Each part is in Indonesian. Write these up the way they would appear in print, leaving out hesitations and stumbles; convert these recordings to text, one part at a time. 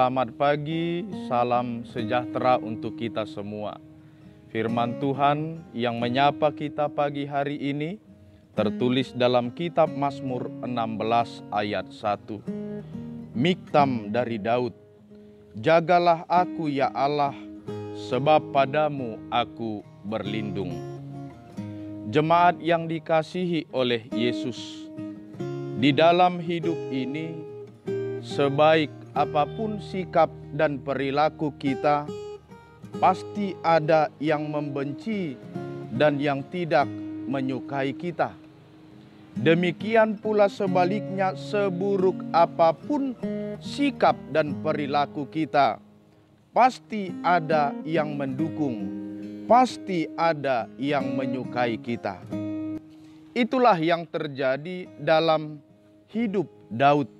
Selamat pagi, salam sejahtera untuk kita semua. Firman Tuhan yang menyapa kita pagi hari ini tertulis dalam kitab Mazmur 16 ayat 1. Miktam dari Daud. Jagalah aku ya Allah, sebab padamu aku berlindung. Jemaat yang dikasihi oleh Yesus, di dalam hidup ini, sebaik apapun sikap dan perilaku kita, pasti ada yang membenci dan yang tidak menyukai kita. Demikian pula sebaliknya, seburuk apapun sikap dan perilaku kita, pasti ada yang mendukung, pasti ada yang menyukai kita. Itulah yang terjadi dalam hidup Daud.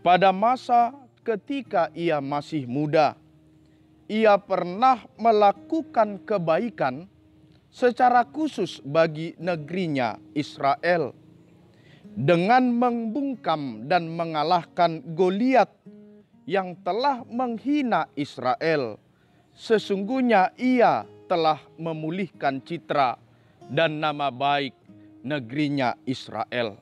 Pada masa ketika ia masih muda, ia pernah melakukan kebaikan secara khusus bagi negerinya Israel dengan membungkam dan mengalahkan Goliat yang telah menghina Israel. Sesungguhnya ia telah memulihkan citra dan nama baik negerinya Israel.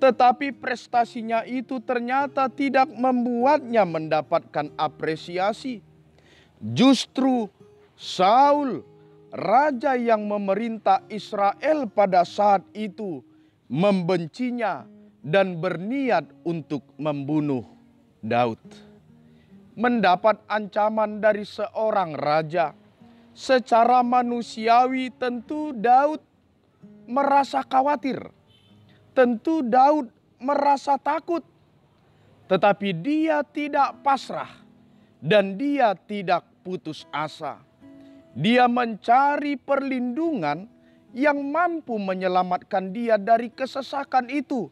Tetapi prestasinya itu ternyata tidak membuatnya mendapatkan apresiasi. Justru Saul, raja yang memerintah Israel pada saat itu, membencinya dan berniat untuk membunuh Daud. Mendapat ancaman dari seorang raja, secara manusiawi tentu Daud merasa khawatir. Tentu Daud merasa takut, tetapi dia tidak pasrah dan dia tidak putus asa. Dia mencari perlindungan yang mampu menyelamatkan dia dari kesesakan itu.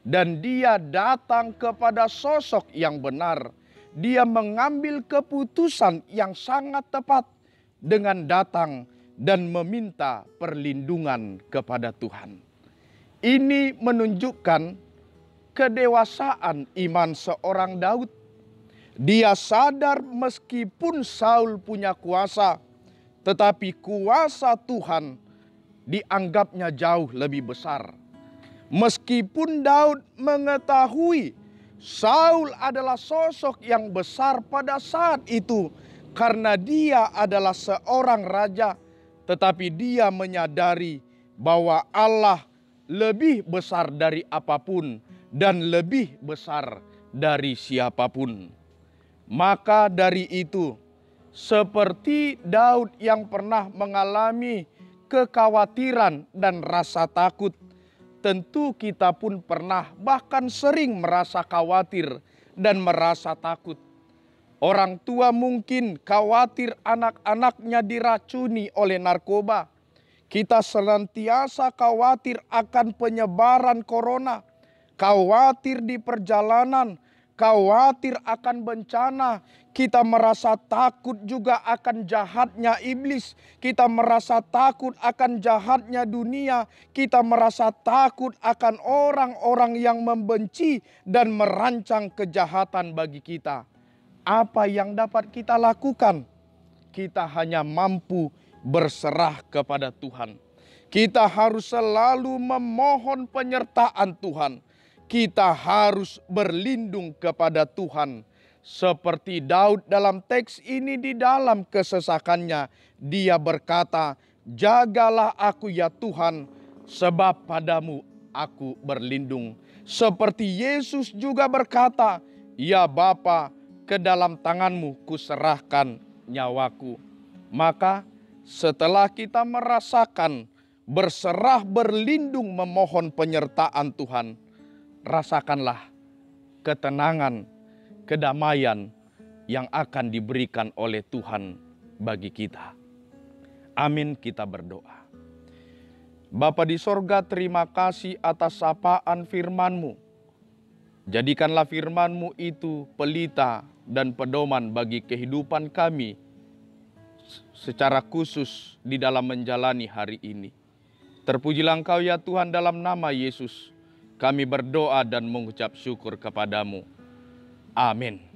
Dan dia datang kepada sosok yang benar. Dia mengambil keputusan yang sangat tepat dengan datang dan meminta perlindungan kepada Tuhan. Ini menunjukkan kedewasaan iman seorang Daud. Dia sadar meskipun Saul punya kuasa, tetapi kuasa Tuhan dianggapnya jauh lebih besar. Meskipun Daud mengetahui Saul adalah sosok yang besar pada saat itu, karena dia adalah seorang raja, tetapi dia menyadari bahwa Allah lebih besar dari apapun dan lebih besar dari siapapun. Maka dari itu, seperti Daud yang pernah mengalami kekhawatiran dan rasa takut, tentu kita pun pernah bahkan sering merasa khawatir dan merasa takut. Orang tua mungkin khawatir anak-anaknya diracuni oleh narkoba. Kita senantiasa khawatir akan penyebaran corona, khawatir di perjalanan, khawatir akan bencana. Kita merasa takut juga akan jahatnya iblis. Kita merasa takut akan jahatnya dunia. Kita merasa takut akan orang-orang yang membenci dan merancang kejahatan bagi kita. Apa yang dapat kita lakukan? Kita hanya mampu berserah kepada Tuhan. Kita harus selalu memohon penyertaan Tuhan. Kita harus berlindung kepada Tuhan. Seperti Daud dalam teks ini, di dalam kesesakannya dia berkata, "Jagalah aku ya Tuhan, sebab padamu aku berlindung." Seperti Yesus juga berkata, "Ya Bapa, ke dalam tanganmu kuserahkan nyawaku." Maka setelah kita merasakan berserah, berlindung, memohon penyertaan Tuhan, rasakanlah ketenangan, kedamaian yang akan diberikan oleh Tuhan bagi kita. Amin, kita berdoa. Bapa di sorga, terima kasih atas sapaan firman-Mu. Jadikanlah firman-Mu itu pelita dan pedoman bagi kehidupan kami, secara khusus di dalam menjalani hari ini. Terpujilah Engkau ya Tuhan, dalam nama Yesus kami berdoa dan mengucap syukur kepadamu. Amin.